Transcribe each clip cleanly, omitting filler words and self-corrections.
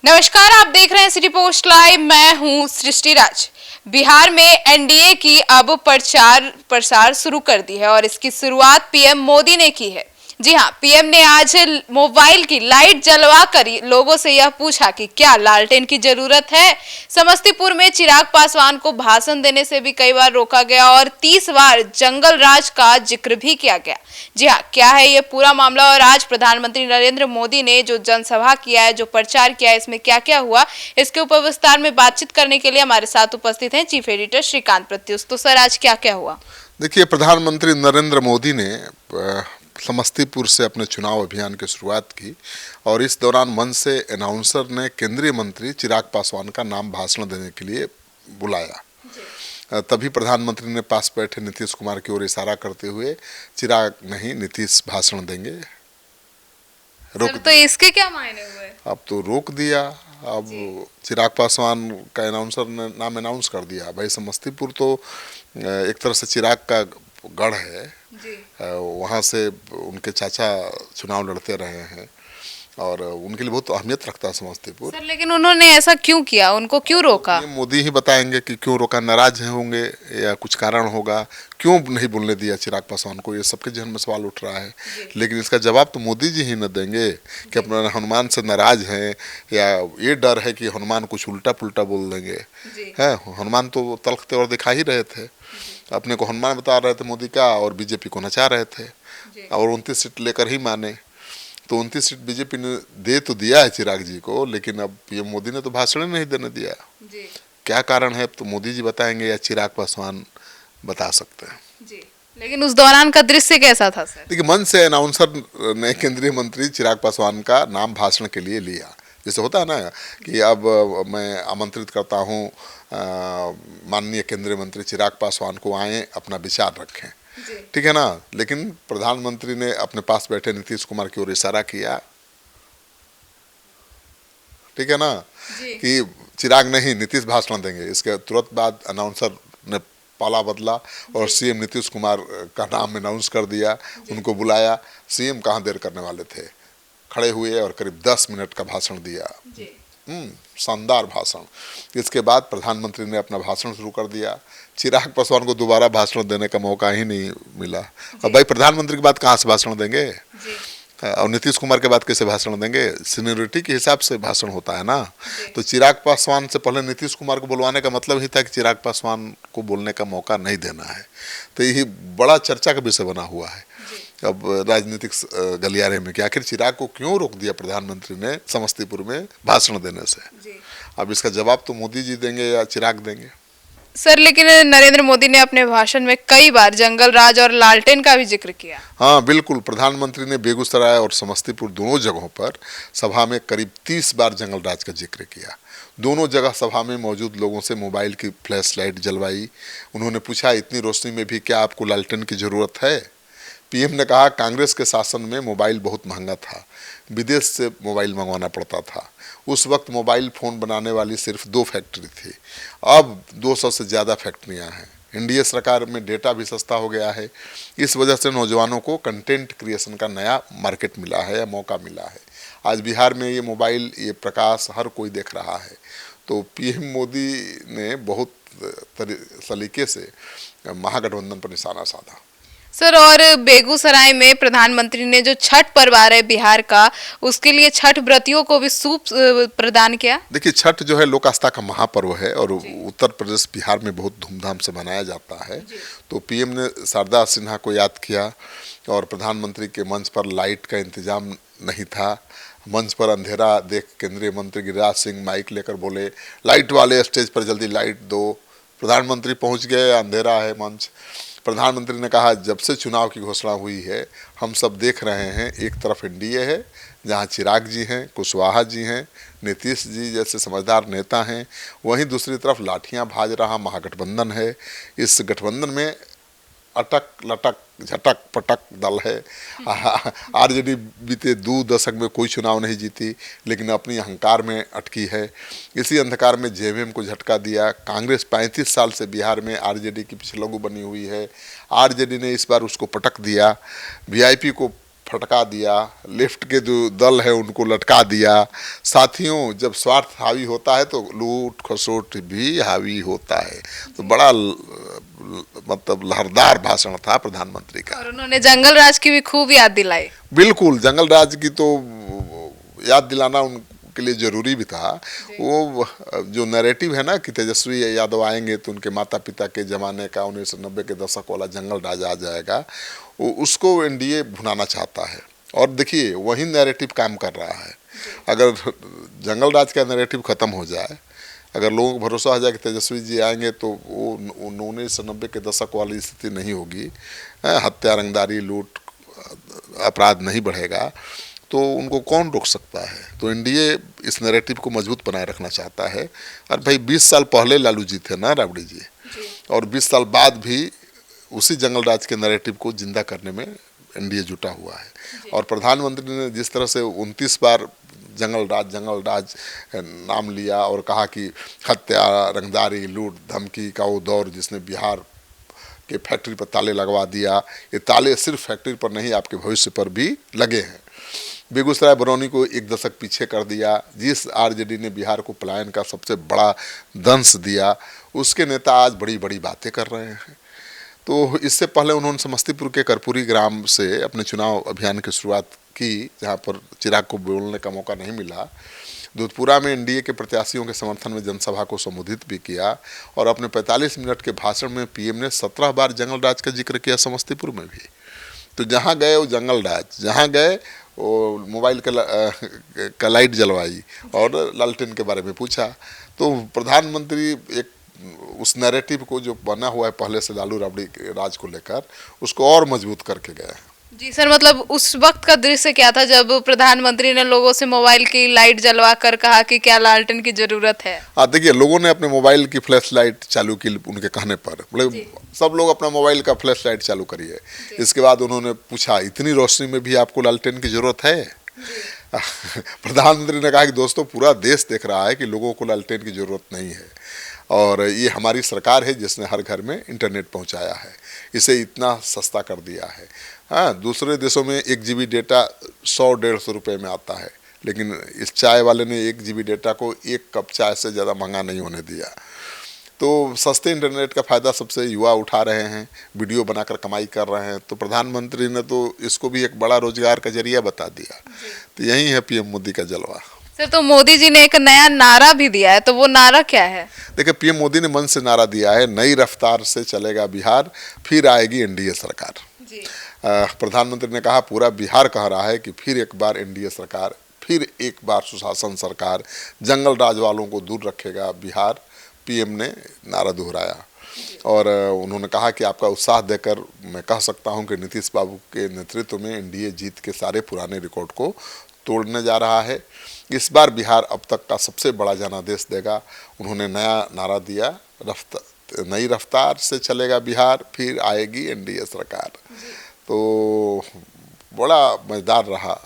नमस्कार, आप देख रहे हैं सिटी पोस्ट लाइव। मैं हूं सृष्टि राज। बिहार में एनडीए की अब प्रचार प्रसार शुरू कर दी है और इसकी शुरुआत पीएम मोदी ने की है। जी हां, पीएम ने आज मोबाइल की लाइट जलवा कर लोगों से यह पूछा कि क्या लालटेन की जरूरत है। समस्तीपुर में चिराग पासवान को भाषण देने से भी कई बार रोका गया और 30 बार जंगल राज का जिक्र भी किया गया। जी हाँ, क्या है ये पूरा मामला और आज प्रधानमंत्री नरेंद्र मोदी ने जो जनसभा किया है, जो प्रचार किया है, इसमें क्या क्या हुआ, इसके ऊपर विस्तार में बातचीत करने के लिए हमारे साथ उपस्थित हैं चीफ एडिटर श्रीकांत प्रत्युष। तो सर, आज क्या क्या हुआ? देखिए, प्रधानमंत्री नरेंद्र मोदी ने समस्तीपुर से अपने चुनाव अभियान की शुरुआत की और इस दौरान मंच से अनाउंसर ने केंद्रीय मंत्री चिराग पासवान का नाम भाषण देने के लिए बुलाया। तभी प्रधानमंत्री ने पास बैठे नीतीश कुमार की ओर इशारा करते हुए चिराग नहीं नीतीश भाषण देंगे रोक तो इसके क्या मायने हुए? अब तो रोक दिया। अब चिराग पासवान का अनाउंसर ने नाम अनाउंस कर दिया। भाई, समस्तीपुर तो एक तरह से चिराग का गढ़ है। वहाँ से उनके चाचा चुनाव लड़ते रहे हैं और उनके लिए बहुत अहमियत रखता है समस्तीपुर। सर, लेकिन उन्होंने ऐसा क्यों किया? उनको क्यों रोका? मोदी ही बताएंगे कि क्यों रोका। नाराज होंगे या कुछ कारण होगा, क्यों नहीं बोलने दिया चिराग पासवान को, ये सबके जहन में सवाल उठ रहा है। लेकिन इसका जवाब तो मोदी जी ही न देंगे कि अपने हनुमान से नाराज हैं या ये डर है कि हनुमान कुछ उल्टा पुल्टा बोल देंगे। है, हनुमान तो तलखते और दिखा ही रहे थे, अपने को हनुमान बता रहे थे मोदी का और बीजेपी को नचा रहे थे और 29 सीट लेकर ही माने। तो 29 सीट बीजेपी ने दे तो दिया है चिराग जी को, लेकिन अब पीएम मोदी ने तो भाषण नहीं देने दिया। क्या कारण है तो मोदी जी बताएंगे या चिराग पासवान बता सकते हैं। लेकिन उस दौरान का दृश्य कैसा था सर? देखिए, मंच से अनाउंसर ने केंद्रीय मंत्री चिराग पासवान का नाम भाषण के लिए लिया। जैसे होता है ना कि अब मैं आमंत्रित करता हूँ माननीय केंद्रीय मंत्री चिराग पासवान को आए अपना विचार रखें, ठीक है ना। लेकिन प्रधानमंत्री ने अपने पास बैठे नीतीश कुमार की ओर इशारा किया, ठीक है ना, कि चिराग नहीं नीतीश भाषण देंगे। इसके तुरंत बाद अनाउंसर ने पाला बदला और सीएम नीतीश कुमार का नाम अनाउंस कर दिया। उनको बुलाया। सीएम कहाँ देर करने वाले थे, खड़े हुए और करीब 10 मिनट का भाषण दिया। शानदार भाषण। इसके बाद प्रधानमंत्री ने अपना भाषण शुरू कर दिया। चिराग पासवान को दोबारा भाषण देने का मौका ही नहीं मिला। अब भाई, प्रधानमंत्री के बाद कहाँ से भाषण देंगे और नीतीश कुमार के बाद कैसे भाषण देंगे? सीनियरिटी के हिसाब से भाषण होता है ना। तो चिराग पासवान से पहले नीतीश कुमार को बुलवाने का मतलब ही था कि चिराग पासवान को बोलने का मौका नहीं देना है। तो यही बड़ा चर्चा का विषय बना हुआ है अब राजनीतिक गलियारे में कि आखिर चिराग को क्यों रोक दिया प्रधानमंत्री ने समस्तीपुर में भाषण देने से। अब इसका जवाब तो मोदी जी देंगे या चिराग देंगे। सर, लेकिन नरेंद्र मोदी ने अपने भाषण में कई बार जंगल राज और लालटेन का भी जिक्र किया। हाँ बिल्कुल, प्रधानमंत्री ने बेगूसराय और समस्तीपुर दोनों जगहों पर सभा में करीब 30 बार जंगल राज का जिक्र किया। दोनों जगह सभा में मौजूद लोगों से मोबाइल की फ्लैश लाइट जलवाई। उन्होंने पूछा, इतनी रोशनी में भी क्या आपको लालटेन की जरूरत है? पीएम ने कहा, कांग्रेस के शासन में मोबाइल बहुत महंगा था, विदेश से मोबाइल मंगवाना पड़ता था। उस वक्त मोबाइल फ़ोन बनाने वाली सिर्फ 2 फैक्ट्री थी, अब 200 से ज़्यादा फैक्ट्रियां हैं। एनडीए सरकार में डेटा भी सस्ता हो गया है। इस वजह से नौजवानों को कंटेंट क्रिएशन का नया मार्केट मिला है या मौका मिला है। आज बिहार में ये मोबाइल, ये प्रकाश हर कोई देख रहा है। तो पीएम मोदी ने बहुत सलीके से महागठबंधन पर निशाना साधा। सर, और बेगूसराय में प्रधानमंत्री ने जो छठ पर्व आ रहा है बिहार का, उसके लिए छठ व्रतियों को भी सूप प्रदान किया। देखिए, छठ जो है लोक आस्था का महापर्व है और उत्तर प्रदेश बिहार में बहुत धूमधाम से मनाया जाता है। तो पीएम ने शारदा सिन्हा को याद किया और प्रधानमंत्री के मंच पर लाइट का इंतजाम नहीं था। मंच पर अंधेरा देख केंद्रीय मंत्री गिरिराज सिंह माइक लेकर बोले, लाइट वाले स्टेज पर जल्दी लाइट दो। प्रधानमंत्री पहुंच गए, अंधेरा है मंच। प्रधानमंत्री ने कहा, जब से चुनाव की घोषणा हुई है हम सब देख रहे हैं, एक तरफ एनडीए है जहां चिराग जी हैं, कुशवाहा जी हैं, नीतीश जी जैसे समझदार नेता हैं, वहीं दूसरी तरफ लाठियां भाज रहा महागठबंधन है। इस गठबंधन में अटक लटक झटक पटक दल है। आरजेडी बीते 2 दशक में कोई चुनाव नहीं जीती, लेकिन अपनी अहंकार में अटकी है। इसी अंधकार में जेएमएम को झटका दिया। कांग्रेस 35 साल से बिहार में आरजेडी की पिछलंगू बनी हुई है। आरजेडी ने इस बार उसको पटक दिया। वीआईपी को फटका दिया, लेफ्ट के जो दल है उनको लटका दिया। साथियों, जब स्वार्थ हावी होता है तो लूट खसोट भी हावी होता है। तो बड़ा मतलब लहरदार भाषण था प्रधानमंत्री का। और उन्होंने जंगल राज की भी खूब याद दिलाई। बिल्कुल, जंगल राज की तो याद दिलाना उनके लिए जरूरी भी था। वो जो नैरेटिव है ना कि तेजस्वी यादव आएंगे तो उनके माता पिता के ज़माने का 1990 के दशक वाला जंगल राज आ जाएगा, वो उसको एनडीए भुनाना चाहता है। और देखिए वही नैरेटिव काम कर रहा है। अगर जंगल राज का नैरेटिव ख़त्म हो जाए, अगर लोगों को भरोसा हो जाए कि तेजस्वी जी आएंगे तो वो 1990 के दशक वाली स्थिति नहीं होगी, हत्या रंगदारी लूट अपराध नहीं बढ़ेगा, तो उनको कौन रोक सकता है। तो एनडीए इस नैरेटिव को मजबूत बनाए रखना चाहता है। और भाई 20 साल पहले लालू जी थे ना राबड़ी जी, और 20 साल बाद भी उसी जंगल राज के नैरेटिव को जिंदा करने में एनडीए जुटा हुआ है। और प्रधानमंत्री ने जिस तरह से 29 बार जंगल राज नाम लिया और कहा कि हत्या रंगदारी लूट धमकी का वो दौर जिसने बिहार के फैक्ट्री पर ताले लगवा दिया, ये ताले सिर्फ फैक्ट्री पर नहीं आपके भविष्य पर भी लगे हैं। बेगूसराय बरौनी को एक दशक पीछे कर दिया। जिस आरजेडी ने बिहार को पलायन का सबसे बड़ा दंश दिया, उसके नेता आज बड़ी बड़ी बातें कर रहे हैं। तो इससे पहले उन्होंने समस्तीपुर के कर्पूरी ग्राम से अपने चुनाव अभियान की शुरुआत की, जहां पर चिराग को बोलने का मौका नहीं मिला। दूधपुरा में एनडीए के प्रत्याशियों के समर्थन में जनसभा को संबोधित भी किया। और अपने 45 मिनट के भाषण में पीएम ने 17 बार जंगल राज का जिक्र किया, समस्तीपुर में भी। तो जहाँ गए वो जंगल राज, जहाँ गए वो मोबाइल का लाइट जलवाई और लालटेन के बारे में पूछा। तो प्रधानमंत्री एक उस नैरेटिव को जो बना हुआ है पहले से लालू राबड़ी राज को लेकर, उसको और मजबूत करके गए हैं। जी सर, मतलब उस वक्त का दृश्य क्या था जब प्रधानमंत्री ने लोगों से मोबाइल की लाइट जलवा कर कहा कि क्या लालटेन की जरूरत है? हाँ देखिए, लोगों ने अपने मोबाइल की फ्लैश लाइट चालू की उनके कहने पर। बोले सब लोग अपना मोबाइल का फ्लैश लाइट चालू करिए। इसके बाद उन्होंने पूछा, इतनी रोशनी में भी आपको लालटेन की जरूरत है? प्रधानमंत्री ने कहा कि दोस्तों, पूरा देश देख रहा है कि लोगों को लालटेन की जरूरत नहीं है, और ये हमारी सरकार है जिसने हर घर में इंटरनेट पहुंचाया है, इसे इतना सस्ता कर दिया है। हाँ, दूसरे देशों में 1 GB डेटा 100-150 रुपये में आता है, लेकिन इस चाय वाले ने 1 GB डेटा को 1 कप चाय से ज़्यादा महंगा नहीं होने दिया। तो सस्ते इंटरनेट का फ़ायदा सबसे युवा उठा रहे हैं, वीडियो बनाकर कमाई कर रहे हैं। तो प्रधानमंत्री ने तो इसको भी एक बड़ा रोजगार का जरिया बता दिया। तो यही है पीएम मोदी का जलवा। सर, तो मोदी जी ने एक नया नारा भी दिया है, तो वो नारा क्या है? देखिए, पीएम मोदी ने मन से नारा दिया है, नई रफ्तार से चलेगा बिहार, फिर आएगी एनडीए सरकार। जी। प्रधानमंत्री ने कहा, पूरा बिहार कह रहा है कि फिर एक बार एनडीए सरकार, फिर एक बार सुशासन सरकार, जंगल राज वालों को दूर रखेगा बिहार। पीएम ने नारा दोहराया और उन्होंने कहा कि आपका उत्साह देकर मैं कह सकता हूं कि नीतीश बाबू के नेतृत्व में एनडीए जीत के सारे पुराने रिकॉर्ड को तोड़ने जा रहा है। इस बार बिहार अब तक का सबसे बड़ा जनादेश देगा। उन्होंने नया नारा दिया, नई रफ्तार से चलेगा बिहार, फिर आएगी एनडीए सरकार। तो बड़ा मजेदार रहा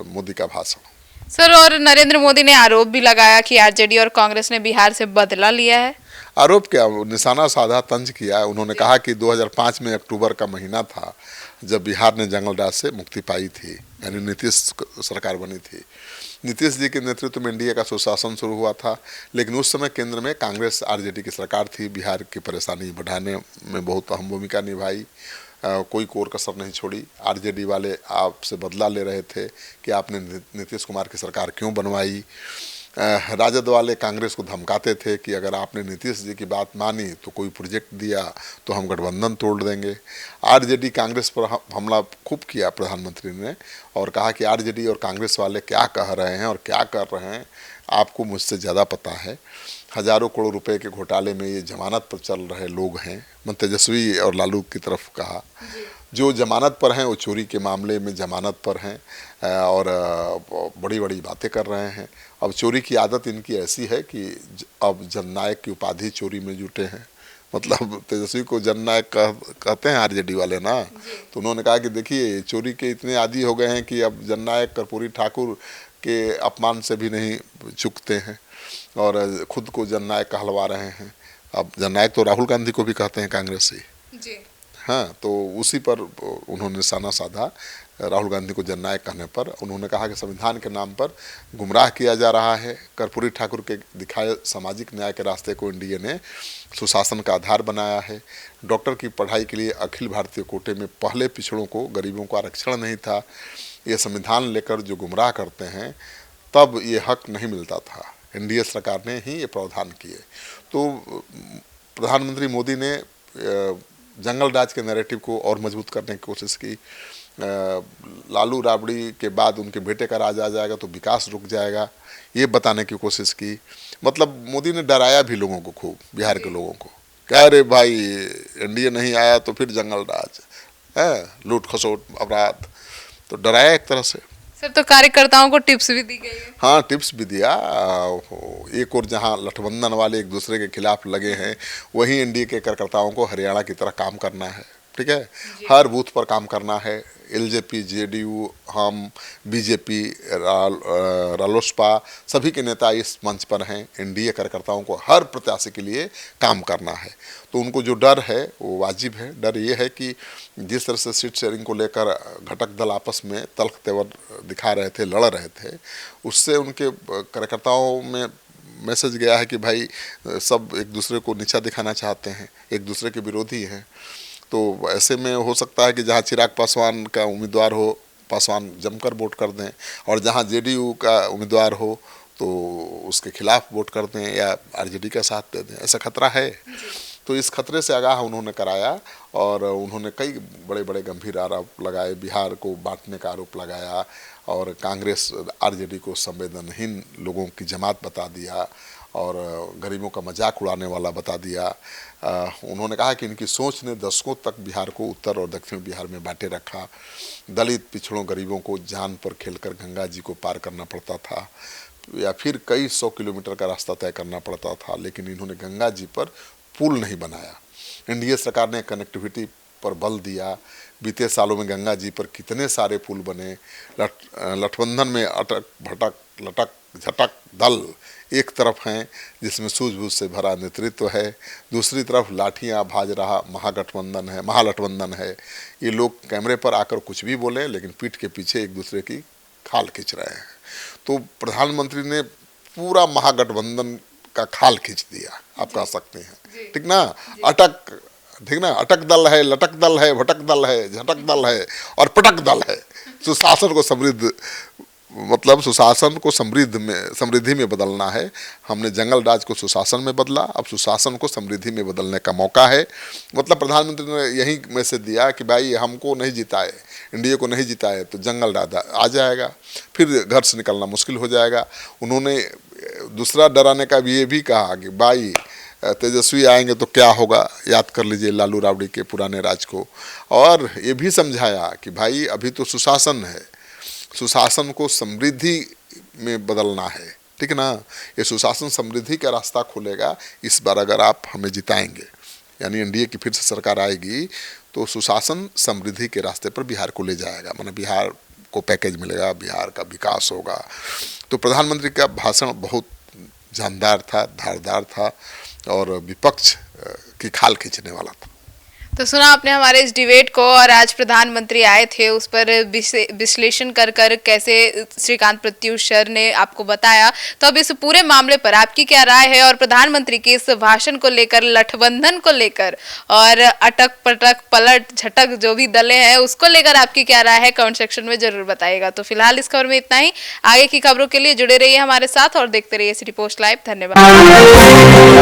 मोदी का भाषण। सर, और नरेंद्र मोदी ने आरोप भी लगाया कि आरजेडी और कांग्रेस ने बिहार से बदला लिया है। आरोप क्या, निशाना साधा, तंज किया। उन्होंने कहा कि 2005 में अक्टूबर का महीना था जब बिहार ने जंगल राज से मुक्ति पाई थी, यानी नीतीश सरकार बनी थी। नीतीश जी के नेतृत्व में एनडीए का सुशासन शुरू हुआ था, लेकिन उस समय केंद्र में कांग्रेस आरजेडी की सरकार थी। बिहार की परेशानी बढ़ाने में बहुत अहम भूमिका निभाई, कोई कोर कसर नहीं छोड़ी। आरजेडी वाले आपसे बदला ले रहे थे कि आपने नीतीश कुमार की सरकार क्यों बनवाई। राजद वाले कांग्रेस को धमकाते थे कि अगर आपने नीतीश जी की बात मानी तो कोई प्रोजेक्ट दिया तो हम गठबंधन तोड़ देंगे। आरजेडी कांग्रेस पर हमला खूब किया प्रधानमंत्री ने, और कहा कि आरजेडी और कांग्रेस वाले क्या कह रहे हैं और क्या कर रहे हैं आपको मुझसे ज़्यादा पता है। हज़ारों करोड़ रुपए के घोटाले में ये जमानत पर चल रहे लोग हैं। मैं तेजस्वी और लालू की तरफ कहा, जो जमानत पर हैं वो चोरी के मामले में जमानत पर हैं और बड़ी बड़ी बातें कर रहे हैं। अब चोरी की आदत इनकी ऐसी है कि अब जननायक की उपाधि चोरी में जुटे हैं। मतलब तेजस्वी को जननायक कहते हैं आरजेडी वाले ना। तो उन्होंने कहा कि देखिए, चोरी के इतने आदी हो गए हैं कि अब जननायक कर्पूरी ठाकुर के अपमान से भी नहीं चूकते हैं और खुद को जननायक कहलवा रहे हैं। अब जननायक तो राहुल गांधी को भी कहते हैं कांग्रेस से। जी। हाँ, तो उसी पर उन्होंने निशाना साधा। राहुल गांधी को जननायक कहने पर। उन्होंने कहा कि संविधान के नाम पर गुमराह किया जा रहा है। कर्पूरी ठाकुर के दिखाए सामाजिक न्याय के रास्ते को एनडीए ने सुशासन का आधार बनाया है। डॉक्टर की पढ़ाई के लिए अखिल भारतीय कोटे में पहले पिछड़ों को, गरीबों को आरक्षण नहीं था। ये संविधान लेकर जो गुमराह करते हैं, तब ये हक नहीं मिलता था। एनडीए सरकार ने ही ये प्रावधान किए। तो प्रधानमंत्री मोदी ने जंगल राज के नैरेटिव को और मजबूत करने की कोशिश की। लालू राबड़ी के बाद उनके बेटे का राज आ जाएगा तो विकास रुक जाएगा, ये बताने की कोशिश की। मतलब मोदी ने डराया भी लोगों को खूब, बिहार के लोगों को। कह रहे भाई एनडीए नहीं आया तो फिर जंगल राज है, लूट खसोट अपराध, तो डराया एक तरह से। सर, तो कार्यकर्ताओं को टिप्स भी दी गई है। हाँ, टिप्स भी दिया। एक और जहाँ लठबंधन वाले एक दूसरे के खिलाफ लगे हैं, वहीं एनडीए के कार्यकर्ताओं को हरियाणा की तरह काम करना है। ठीक है, हर बूथ पर काम करना है। एलजेपी, जेडीयू, हम, बीजेपी, रालोसपा, सभी के नेता इस मंच पर हैं। एनडीए कार्यकर्ताओं को हर प्रत्याशी के लिए काम करना है। तो उनको जो डर है वो वाजिब है। डर ये है कि जिस तरह से सीट शेयरिंग को लेकर घटक दल आपस में तल्ख तेवर दिखा रहे थे, लड़ रहे थे, उससे उनके कार्यकर्ताओं में मैसेज गया है कि भाई सब एक दूसरे को नीचा दिखाना चाहते हैं, एक दूसरे के विरोधी हैं। तो ऐसे में हो सकता है कि जहाँ चिराग पासवान का उम्मीदवार हो, पासवान जमकर वोट कर दें, और जहाँ जेडीयू का उम्मीदवार हो तो उसके खिलाफ वोट कर दें या आरजेडी का साथ दे दें। ऐसा खतरा है। तो इस खतरे से आगाह उन्होंने कराया और उन्होंने कई बड़े बड़े गंभीर आरोप लगाए। बिहार को बांटने का आरोप लगाया और कांग्रेस आरजेडी को संवेदनहीन लोगों की जमात बता दिया और गरीबों का मजाक उड़ाने वाला बता दिया। उन्होंने कहा कि इनकी सोच ने दशकों तक बिहार को उत्तर और दक्षिण बिहार में बांटे रखा। दलित, पिछड़ों, गरीबों को जान पर खेलकर गंगा जी को पार करना पड़ता था या फिर कई 100 किलोमीटर का रास्ता तय करना पड़ता था, लेकिन इन्होंने गंगा जी पर पुल नहीं बनाया। एनडीए सरकार ने कनेक्टिविटी पर बल दिया। बीते सालों में गंगा जी पर कितने सारे पुल बने। लठबंधन में अटक भटक लटक झटक दल एक तरफ हैं जिसमें सूझबूझ से भरा नेतृत्व है, दूसरी तरफ लाठियां भाज रहा महागठबंधन है। ये लोग कैमरे पर आकर कुछ भी बोले, लेकिन पीठ के पीछे एक दूसरे की खाल खींच रहे हैं। तो प्रधानमंत्री ने पूरा महागठबंधन का खाल खींच दिया, आप कह सकते हैं। ठीक ना, अटक, ठीक ना, अटक दल है, लटक दल है, भटक दल है, झटक दल है और पटक दल है। सुशासन को समृद्ध, मतलब सुशासन को समृद्धि में बदलना है। हमने जंगल राज को सुशासन में बदला, अब सुशासन को समृद्धि में बदलने का मौका है। मतलब प्रधानमंत्री ने यही मैसेज दिया कि भाई हमको नहीं जिताए, एनडीए को नहीं जिताए तो जंगल राज आ जाएगा, फिर घर से निकलना मुश्किल हो जाएगा। उन्होंने दूसरा डराने का भी ये भी कहा कि भाई तेजस्वी आएंगे तो क्या होगा, याद कर लीजिए लालू राबड़ी के पुराने राज को। और ये भी समझाया कि भाई अभी तो सुशासन है, सुशासन को समृद्धि में बदलना है। ठीक ना, ये सुशासन समृद्धि का रास्ता खोलेगा इस बार अगर आप हमें जिताएंगे, यानी एनडीए की फिर से सरकार आएगी तो सुशासन समृद्धि के रास्ते पर बिहार को ले जाएगा। माने बिहार को पैकेज मिलेगा, बिहार का विकास होगा। तो प्रधानमंत्री का भाषण बहुत जानदार था, धारदार था और विपक्ष की खाल खींचने वाला था। तो सुना आपने हमारे इस डिबेट को, और आज प्रधानमंत्री आए थे उस पर विश्लेषण कर कैसे श्रीकांत प्रत्युष सर ने आपको बताया। तो अब इस पूरे मामले पर आपकी क्या राय है, और प्रधानमंत्री के इस भाषण को लेकर, लठबंधन को लेकर और अटक पटक पलट झटक जो भी दले हैं उसको लेकर आपकी क्या राय है, कमेंट सेक्शन में जरूर बताइएगा। तो फिलहाल इस खबर में इतना ही। आगे की खबरों के लिए जुड़े रहिए हमारे साथ और देखते रहिए सिटी पोस्ट लाइव। धन्यवाद।